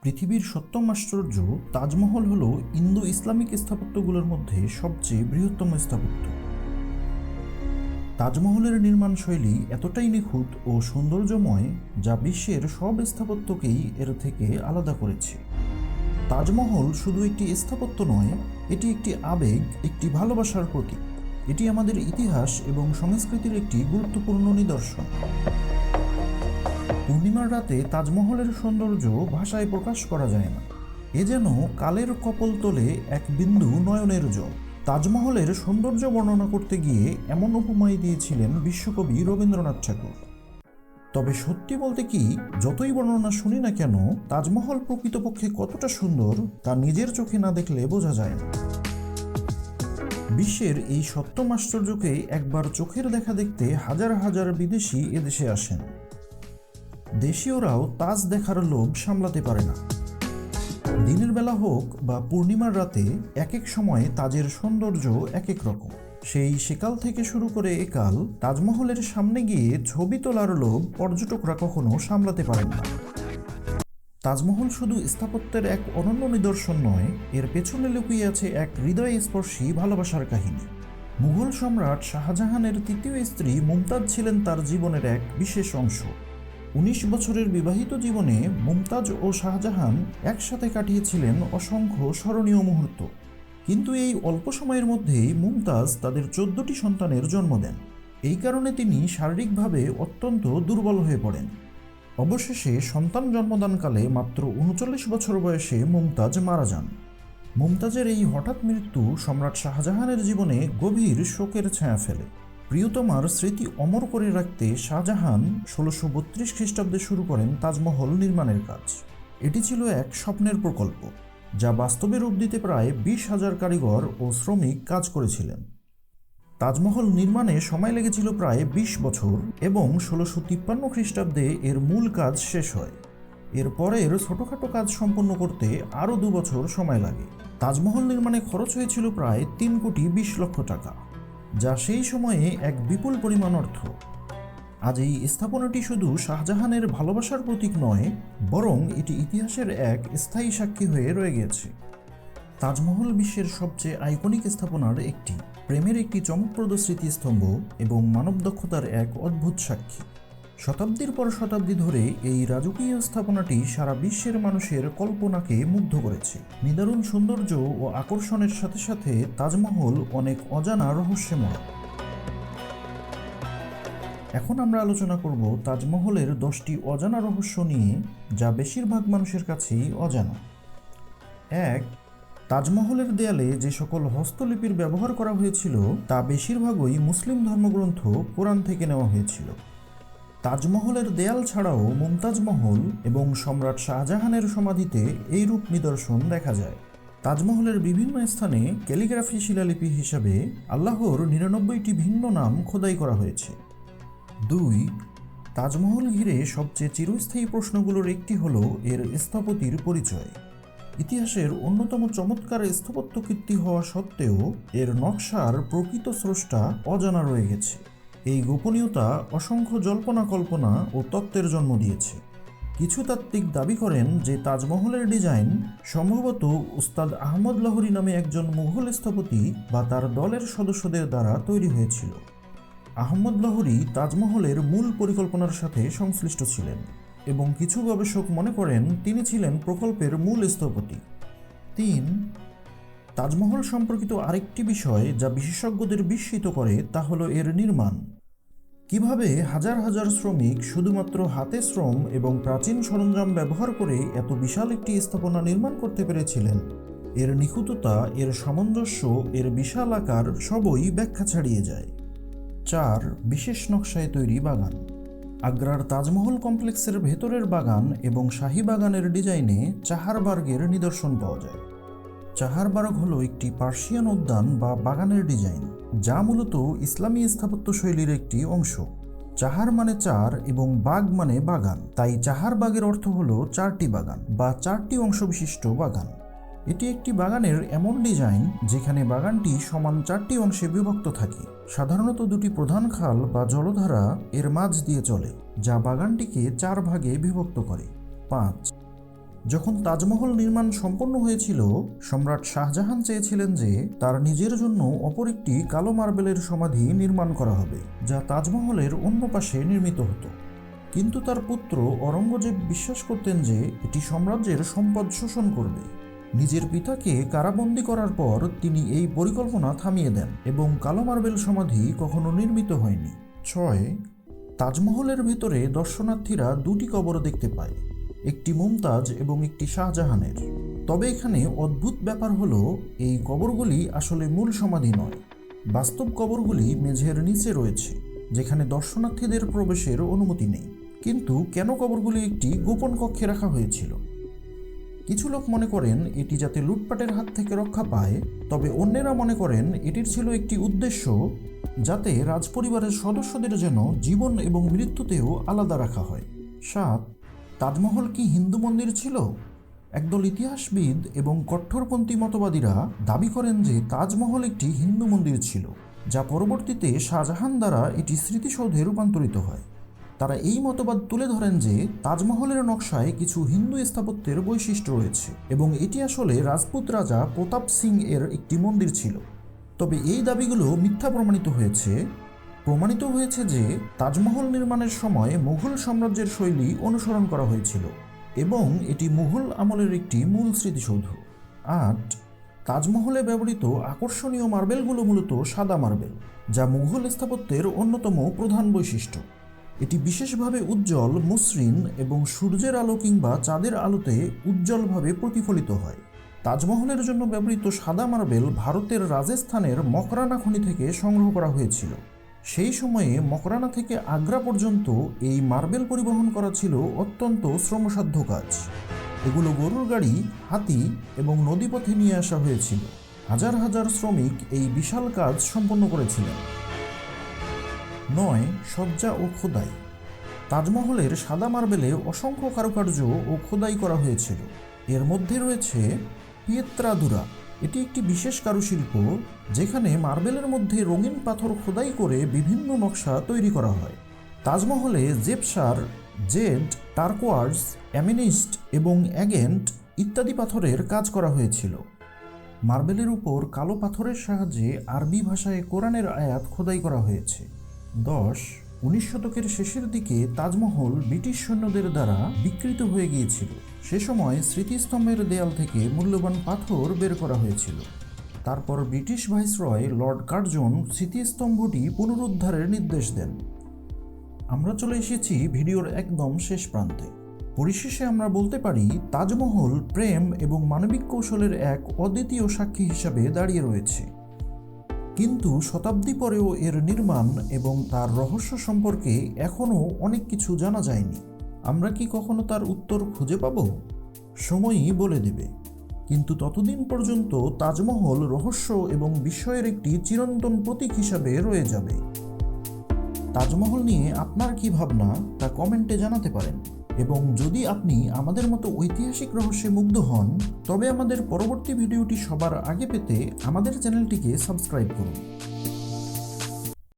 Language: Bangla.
পৃথিবীর সপ্তম আশ্চর্য তাজমহল হল ইন্দো ইসলামিক স্থাপত্যগুলোর মধ্যে সবচেয়ে বৃহত্তম স্থাপত্য। তাজমহলের নির্মাণ শৈলী এতটাই নিখুঁত ও সৌন্দর্যময় যা বিশ্বের সব স্থাপত্যকেই এর থেকে আলাদা করেছে। তাজমহল শুধু একটি স্থাপত্য নয়, এটি একটি আবেগ, একটি ভালোবাসার প্রতীক। এটি আমাদের ইতিহাস এবং সংস্কৃতির একটি গুরুত্বপূর্ণ নিদর্শন। পূর্ণিমার রাতে তাজমহলের সৌন্দর্য ভাষায় প্রকাশ করা যায় না। এ যেন কালের কপল তোলে এক বিন্দু নয়নের জল। তাজমহলের সৌন্দর্য বর্ণনা করতে গিয়ে এমন উপমাই দিয়েছিলেন বিশ্বকবি রবীন্দ্রনাথ ঠাকুর। তবে সত্যি বলতে কি, যতই বর্ণনা শুনি না কেন, তাজমহল প্রকৃতপক্ষে কতটা সুন্দর তা নিজের চোখে না দেখলে বোঝা যায় না। বিশ্বের এই সপ্তম আশ্চর্যকে একবার চোখের দেখা দেখতে হাজার হাজার বিদেশি এদেশে আসেন। দেশীয়রাও তাজ দেখার লোভ সামলাতে পারে না। দিনের বেলা হোক বা পূর্ণিমার রাতে এক এক সময়ে তাজের সৌন্দর্য এক এক রকম। সেই সেকাল থেকে শুরু করে একাল তাজমহলের সামনে গিয়ে ছবি তোলার লোভ পর্যটকরা কখনো সামলাতে পারেন না। তাজমহল শুধু স্থাপত্যের এক অনন্য নিদর্শন নয়, এর পেছনে লুকিয়ে আছে এক হৃদয়স্পর্শী ভালোবাসার কাহিনী। মুঘল সম্রাট শাহজাহানের তৃতীয় স্ত্রী মুমতাজ ছিলেন তার জীবনের এক বিশেষ অংশ। 19 বছরের বিবাহিত জীবনে মুমতাজ ও শাহজাহান একসাথে কাটিয়েছিলেন অসংখ্য স্মরণীয় মুহূর্ত। কিন্তু এই অল্প সময়ের মধ্যেই মুমতাজ তাদের 14টি সন্তানের জন্ম দেন। এই কারণে তিনি শারীরিকভাবে অত্যন্ত দুর্বল হয়ে পড়েন। অবশেষে সন্তান জন্মদানকালে মাত্র 39 বছর বয়সে মুমতাজ মারা যান। মুমতাজের এই হঠাৎ মৃত্যু সম্রাট শাহজাহানের জীবনে গভীর শোকের ছায়া ফেলে। প্রিয়তমার স্মৃতি অমর করে রাখতে শাহজাহান 1632 খ্রিস্টাব্দে শুরু করেন তাজমহল নির্মাণের কাজ। এটি ছিল এক স্বপ্নের প্রকল্প, যা বাস্তবে রূপ দিতে প্রায় 20,000 কারিগর ও শ্রমিক কাজ করেছিলেন। তাজমহল নির্মাণে সময় লেগেছিল প্রায় 20 বছর এবং 1653 খ্রিস্টাব্দে এর মূল কাজ শেষ হয়। এর পরের ছোটখাটো কাজ সম্পন্ন করতে আরও 2 বছর সময় লাগে। তাজমহল নির্মাণে খরচ হয়েছিল প্রায় 3,20,00,000 টাকা, যা সেই সময়ে এক বিপুল পরিমাণ অর্থ। আজ এই স্থাপনাটি শুধু শাহজাহানের ভালোবাসার প্রতীক নয়, বরং এটি ইতিহাসের এক স্থায়ী সাক্ষী হয়ে রয়ে গেছে। তাজমহল বিশ্বের সবচেয়ে আইকনিক স্থাপনার একটি, প্রেমের একটি চমকপ্রদ স্মৃতিস্তম্ভ এবং মানব দক্ষতার এক অদ্ভুত সাক্ষী। শতাব্দীর পর শতাব্দী ধরে এই রাজকীয় স্থাপনাটি সারা বিশ্বের মানুষের কল্পনাকে মুগ্ধ করেছে। নিদারুণ সৌন্দর্য ও আকর্ষণের সাথে সাথে তাজমহল অনেক অজানা রহস্যময়। এখন আমরা আলোচনা করব তাজমহলের 10টি অজানা রহস্য নিয়ে, যা বেশিরভাগ মানুষের কাছেই অজানা। 1. তাজমহলের দেয়ালে যে সকল হস্তলিপির ব্যবহার করা হয়েছিল তা বেশিরভাগই মুসলিম ধর্মগ্রন্থ কোরআন থেকে নেওয়া হয়েছিল। তাজমহলের দেয়াল ছাড়াও মুমতাজ মহল এবং সম্রাট শাহজাহানের সমাধিতে এই রূপ নিদর্শন দেখা যায়। তাজমহলের বিভিন্ন স্থানে ক্যালিগ্রাফি শিলালিপি হিসাবে আল্লাহর 99টি ভিন্ন নাম খোদাই করা হয়েছে। 2. তাজমহল ঘিরে সবচেয়ে চিরস্থায়ী প্রশ্নগুলোর একটি হল এর স্থপতির পরিচয়। ইতিহাসের অন্যতম চমৎকার স্থাপত্য কীর্তি হওয়া সত্ত্বেও এর নকশার প্রকৃত স্রষ্টা অজানা রয়ে গেছে। এই গোপনীয়তা অসংখ্য জল্পনা কল্পনা ও তত্ত্বের জন্ম দিয়েছে। কিছু তাত্ত্বিক দাবি করেন যে তাজমহলের ডিজাইন সম্ভবত উস্তাদ আহমদ লাহোরী নামে একজন মুঘল স্থপতি বা তার দলের সদস্যদের দ্বারা তৈরি হয়েছিল। আহমদ লাহোরী তাজমহলের মূল পরিকল্পনার সাথে সংশ্লিষ্ট ছিলেন এবং কিছু গবেষক মনে করেন তিনি ছিলেন প্রকল্পের মূল স্থপতি। 3. তাজমহল সম্পর্কিত আরেকটি বিষয় যা বিশেষজ্ঞদের বিস্মিত করে তা হলো এর নির্মাণ। কিভাবে হাজার হাজার শ্রমিক শুধুমাত্র হাতে শ্রম এবং প্রাচীন সরঞ্জাম ব্যবহার করে এত বিশাল একটি স্থাপনা নির্মাণ করতে পেরেছিলেন? এর নিখুঁততা, এর সামঞ্জস্য, এর বিশাল আকার সবই ব্যাখ্যা ছাড়িয়ে যায়। 4. বিশেষ নকশায় তৈরি বাগান। আগ্রার তাজমহল কমপ্লেক্সের ভেতরের বাগান এবং শাহী বাগানের ডিজাইনে চাহারবার্গের নিদর্শন পাওয়া যায়। চাহারবার্গ হল একটি পার্সিয়ান উদ্যান বা বাগানের ডিজাইন, যা মূলত ইসলামী স্থাপত্য শৈলীর একটি অংশ। চাহার মানে 4 এবং বাগ মানে বাগান, তাই চাহারবাগের অর্থ হল 4টি বাগান বা 4টি অংশ বিশিষ্ট বাগান। এটি একটি বাগানের এমন ডিজাইন যেখানে বাগানটি সমান 4টি অংশে বিভক্ত থাকে। সাধারণত 2টি প্রধান খাল বা জলধারা এর মাঝ দিয়ে চলে, যা বাগানটিকে 4 ভাগে বিভক্ত করে। 5. যখন তাজমহল নির্মাণ সম্পন্ন হয়েছিল, সম্রাট শাহজাহান চেয়েছিলেন যে তার নিজের জন্য অপর একটি কালো মার্বেলের সমাধি নির্মাণ করা হবে, যা তাজমহলের অন্য পাশে নির্মিত হতো। কিন্তু তার পুত্র অরঙ্গজেব বিশ্বাস করতেন যে এটি সাম্রাজ্যের সম্পদ শোষণ করবে। নিজের পিতাকে কারাবন্দী করার পর তিনি এই পরিকল্পনা থামিয়ে দেন এবং কালো মার্বেল সমাধি কখনো নির্মিত হয়নি। 6. তাজমহলের ভেতরে দর্শনার্থীরা দুটি কবর দেখতে পায়, একটি মুমতাজ এবং একটি শাহজাহানের। তবে এখানে অদ্ভুত ব্যাপার হলো এই কবরগুলি আসলে মূল সমাধি নয়। বাস্তব কবরগুলি মেঝের নিচে রয়েছে, যেখানে দর্শনার্থীদের প্রবেশের অনুমতি নেই। কিন্তু কেন কবরগুলি একটি গোপন কক্ষে রাখা হয়েছিল? কিছু লোক মনে করেন এটি যাতে লুটপাটের হাত থেকে রক্ষা পায়, তবে অন্যেরা মনে করেন এটির ছিল একটি উদ্দেশ্য, যাতে রাজপরিবারের সদস্যদের যেন জীবন এবং মৃত্যুতেও আলাদা রাখা হয়। 7. তাজমহল কি হিন্দু মন্দির ছিল? একদল ইতিহাসবিদ এবং কট্টরপন্থী মতবাদীরা দাবি করেন যে তাজমহল একটি হিন্দু মন্দির ছিল, যা পরবর্তীতে শাহজাহান দ্বারা এটি স্মৃতিসৌধে রূপান্তরিত হয়। তারা এই মতবাদ তুলে ধরেন যে তাজমহলের নকশায় কিছু হিন্দু স্থাপত্যের বৈশিষ্ট্য রয়েছে এবং এটি আসলে রাজপুত রাজা প্রতাপ সিং এর একটি মন্দির ছিল। তবে এই দাবিগুলো মিথ্যা প্রমাণিত হয়েছে যে তাজমহল নির্মাণের সময় মুঘল সাম্রাজ্যের শৈলী অনুসরণ করা হয়েছিল এবং এটি মুঘল আমলের একটি মূল স্মৃতিসৌধ। 8. তাজমহলে ব্যবহৃত আকর্ষণীয় মার্বেলগুলো মূলত সাদা মার্বেল, যা মুঘল স্থাপত্যের অন্যতম প্রধান বৈশিষ্ট্য। এটি বিশেষভাবে উজ্জ্বল, মসৃণ এবং সূর্যের আলো কিংবা চাঁদের আলোতে উজ্জ্বলভাবে প্রতিফলিত হয়। তাজমহলের জন্য ব্যবহৃত সাদা মার্বেল ভারতের রাজস্থানের মকরানা খনি থেকে সংগ্রহ করা হয়েছিল। সেই সময়ে মকরানা থেকে আগ্রা পর্যন্ত এই মার্বেল পরিবহন করা ছিল অত্যন্ত শ্রমসাধ্য কাজ। এগুলো গরুর গাড়ি, হাতি এবং নদীপথে নিয়ে আসা হয়েছিল। হাজার হাজার শ্রমিক এই বিশাল কাজ সম্পন্ন করেছিলেন। 9. সজ্জা ও খোদাই। তাজমহলের সাদা মার্বেলে অসংখ্য কারুকার্য ও খোদাই করা হয়েছিল। এর মধ্যে রয়েছে পিয়েত্রাদুরা। এটি একটি বিশেষ কারুশিল্প যেখানে মার্বেলের মধ্যে রঙিন পাথর খোদাই করে বিভিন্ন নকশা তৈরি করা হয়। তাজমহলে জেপসার, জেড, টার্কোয়ার্স, অ্যামিনিস্ট এবং অ্যাগেন্ট ইত্যাদি পাথরের কাজ করা হয়েছিল। মার্বেলের উপর কালো পাথরের সাহায্যে আরবি ভাষায় কোরআনের আয়াত খোদাই করা হয়েছে। 10. 19 শতকের শেষের দিকে তাজমহল ব্রিটিশ সৈন্যদের দ্বারা বিকৃত হয়ে গিয়েছিল। সে সময় স্মৃতিস্তম্ভের দেয়াল থেকে মূল্যবান পাথর বের করা হয়েছিল। তারপর ব্রিটিশ ভাইসরয় লর্ড কার্জন স্মৃতিস্তম্ভটি পুনরুদ্ধারের নির্দেশ দেন। আমরা চলে এসেছি ভিডিওর একদম শেষ প্রান্তে। পরিশেষে আমরা বলতে পারি তাজমহল প্রেম এবং মানবিক কৌশলের এক অদ্বিতীয় সাক্ষী হিসাবে দাঁড়িয়ে রয়েছে। কিন্তু শতাব্দী পরেও এর নির্মাণ এবং তার রহস্য সম্পর্কে এখনও অনেক কিছু জানা যায়নি। আমরা কি কখনো তার উত্তর খুঁজে পাব? সময়ই বলে দেবে। কিন্তু ততদিন পর্যন্ত তাজমহল রহস্য এবং বিস্ময়ের একটি চিরন্তন প্রতীক হিসাবে রয়ে যাবে। তাজমহল নিয়ে আপনার কি ভাবনা তা কমেন্টে জানাতে পারেন, এবং যদি আপনি আমাদের মতো ঐতিহাসিক রহস্যে মুগ্ধ হন, তবে আমাদের পরবর্তী ভিডিওটি সবার আগে পেতে আমাদের চ্যানেলটিকে সাবস্ক্রাইব করুন।